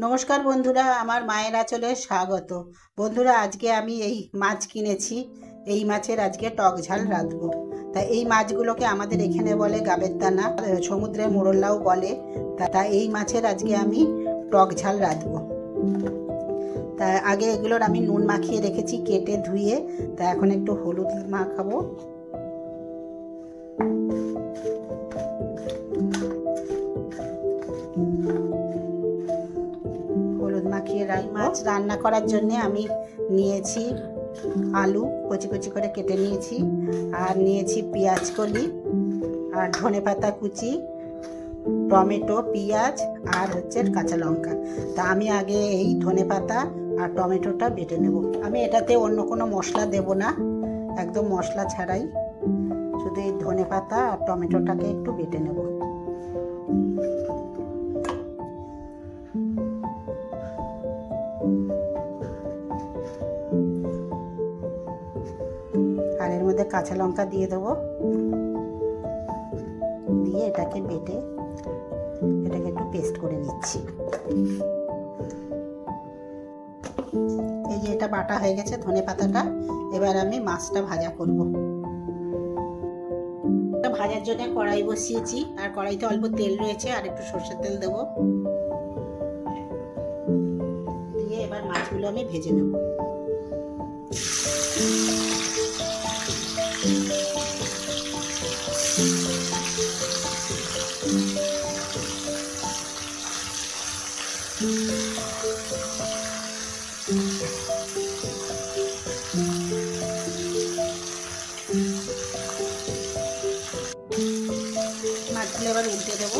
নমস্কার বন্ধুরা, আমার মায়ের আঁচলে স্বাগত। বন্ধুরা, আজকে আমি এই মাছ কিনেছি। এই মাছের আজকে টক ঝাল রাঁধবো। তা এই মাছগুলোকে আমাদের এখানে বলে গাবের দানা, সমুদ্রের মোরলাও বলে। তা এই মাছের আজকে আমি টক ঝাল রাঁধবো। তা আগে এগুলোর আমি নুন মাখিয়ে রেখেছি, কেটে ধুয়ে। তা এখন একটু হলুদ মাখাবো। মাখিয়ে মাছ রান্না করার জন্য আমি নিয়েছি আলু কচি কচি করে কেটে নিয়েছি, আর নিয়েছি পেঁয়াজ কলি, আর ধনেপাতা কুচি, টমেটো, পেঁয়াজ, আর হচ্ছে কাঁচা লঙ্কা। তা আমি আগে এই ধনেপাতা আর টমেটোটা বেটে নেব। আমি এটাতে অন্য কোনো মশলা দেব না, একদম মশলা ছাড়াই শুধু এই ধনেপাতা আর টমেটোটাকে একটু বেটে নেব। আর এর মধ্যে কাঁচা লঙ্কা দিয়ে দেবো, দিয়ে এটাকে বেটে এটাকে একটু পেস্ট করে নিচ্ছি। এই যে এটা বাটা হয়ে গেছে ধনেপাতাটা। এবার আমি মাছটা ভাজা করব। ভাজার জন্য কড়াই বসিয়েছি, আর কড়াইতে অল্প তেল রয়েছে, আর একটু সরষের তেল দেবো। দিয়ে এবার মাছগুলো আমি ভেজে নেব। মাছগুলো এবার উল্টে দেবো।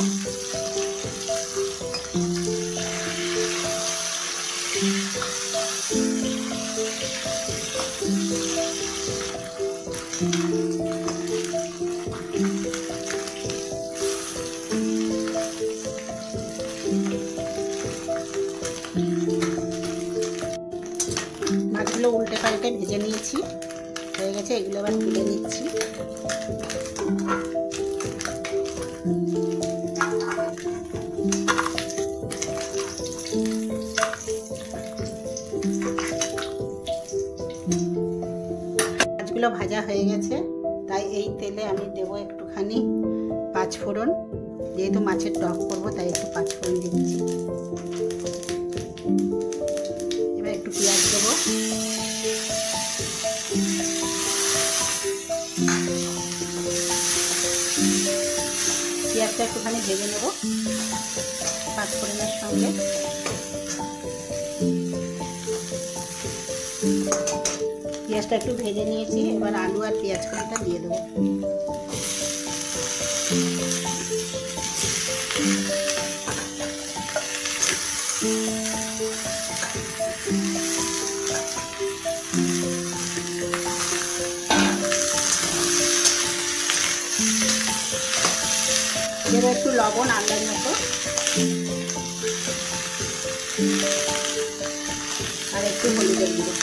মাছগুলো উল্টে পাল্টে ভেজে নিয়েছি, হয়ে গেছে। এগুলো এবার তুলে নিচ্ছি। মাছগুলো ভাজা হয়ে গেছে, তাই এই তেলে আমি দেবো একটুখানি পাঁচফোড়ন। যেহেতু মাছের টক করবো তাই একটু পাঁচফোড়ন দিচ্ছি। এবার একটু পেঁয়াজ দেবো। পেঁয়াজটা একটুখানি ভেজে নেব পাঁচফোড়নের সঙ্গে। পেঁয়াজটা একটু ভেজে নিয়েছি, এবার আলু আর পেঁয়াজ কলিটা দিয়ে দেবো। দেবো একটু লবণ আন্দাজ মতো, আর একটু হলুদের গুঁড়ো।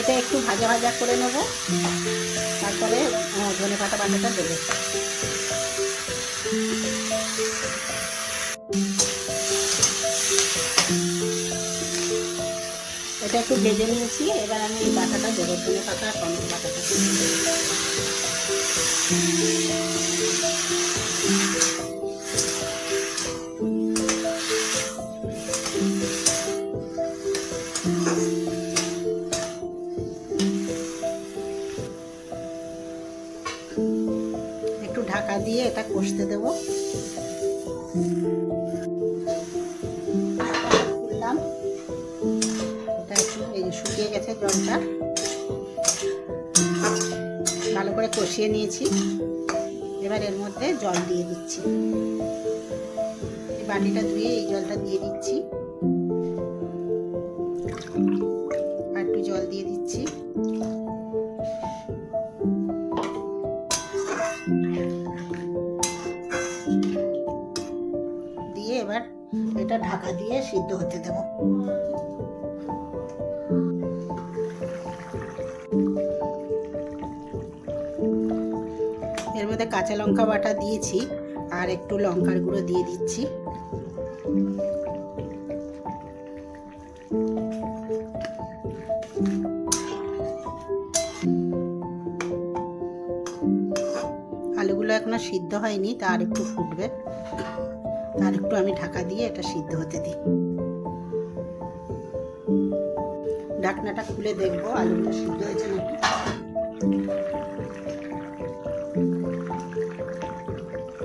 এটা একটু ভাজা ভাজা করে নেব, তারপরে ধনেপাতা বাটাটা দেবো। এটা একটু ভেজে নিয়েছি, এবার আমি এই বাটাটা দেবো, ধনেপাতা আর টমেটো বাটাটা। একটু ঢাকা দিয়ে এটা কষতে দেবো। খুললাম, এটা একটু এই যে শুকিয়ে গেছে জলটা, ভালো করে কষিয়ে নিয়েছি। এবার এর মধ্যে জল দিয়ে দিচ্ছি। এই বাটিটা ধুয়ে এই জলটা দিয়ে দিচ্ছি, আর একটু জল দিয়ে দিচ্ছি। দিয়ে এবার এটা ঢাকা দিয়ে সিদ্ধ হতে দেব। মধ্যে কাঁচা লঙ্কা বাটা দিয়েছি আর একটু লঙ্কার গুঁড়ো দিয়ে দিচ্ছি। আলুগুলো এখনো সিদ্ধ হয়নি, তা আর একটু ফুটবে, আর একটু আমি ঢাকা দিয়ে এটা সিদ্ধ হতে দিই। ঢাকনাটা খুলে দেখবো আলুগুলো সিদ্ধ হয়েছে নাকি।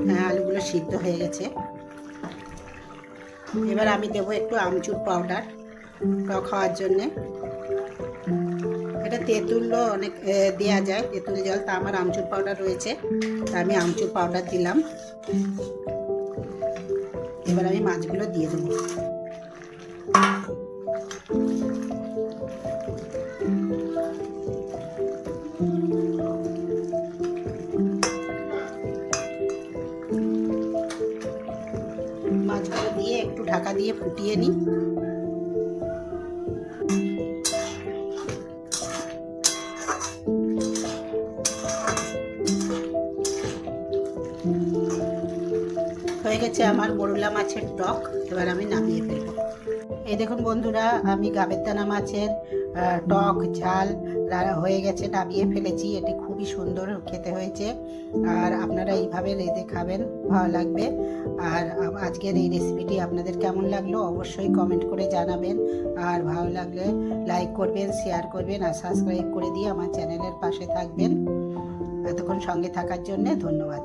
হ্যাঁ, আলুগুলো সিদ্ধ হয়ে গেছে। এবার আমি দেবো একটু আমচুর পাউডার টক হওয়ার জন্যে। এটা তেঁতুলও অনেক দেওয়া যায়, তেঁতুল জল, তা আমার আমচুর পাউডার রয়েছে, তা আমি আমচুর পাউডার দিলাম। এবার আমি মাছগুলো দিয়ে দেবো। মাছগুলো দিয়ে একটু ঢাকা দিয়ে ফুটিয়ে নিই। হয়ে গেছে আমার মোরলা মাছের টক। এবার আমি নামিয়ে ফেলবো। এই দেখুন বন্ধুরা, আমি গাবেরদানা মাছের টক ঝাল হয়ে গেছে, নামিয়ে ফেলেছি। এটি খুবই সুন্দর খেতে হয়েছে, আর আপনারা এইভাবে রেঁধে খাবেন, ভালো লাগবে। আর আজকের এই রেসিপিটি আপনাদের কেমন লাগলো অবশ্যই কমেন্ট করে জানাবেন, আর ভালো লাগলে লাইক করবেন, শেয়ার করবেন, আর সাবস্ক্রাইব করে দিয়ে আমার চ্যানেলের পাশে থাকবেন। এতক্ষণ সঙ্গে থাকার জন্য ধন্যবাদ।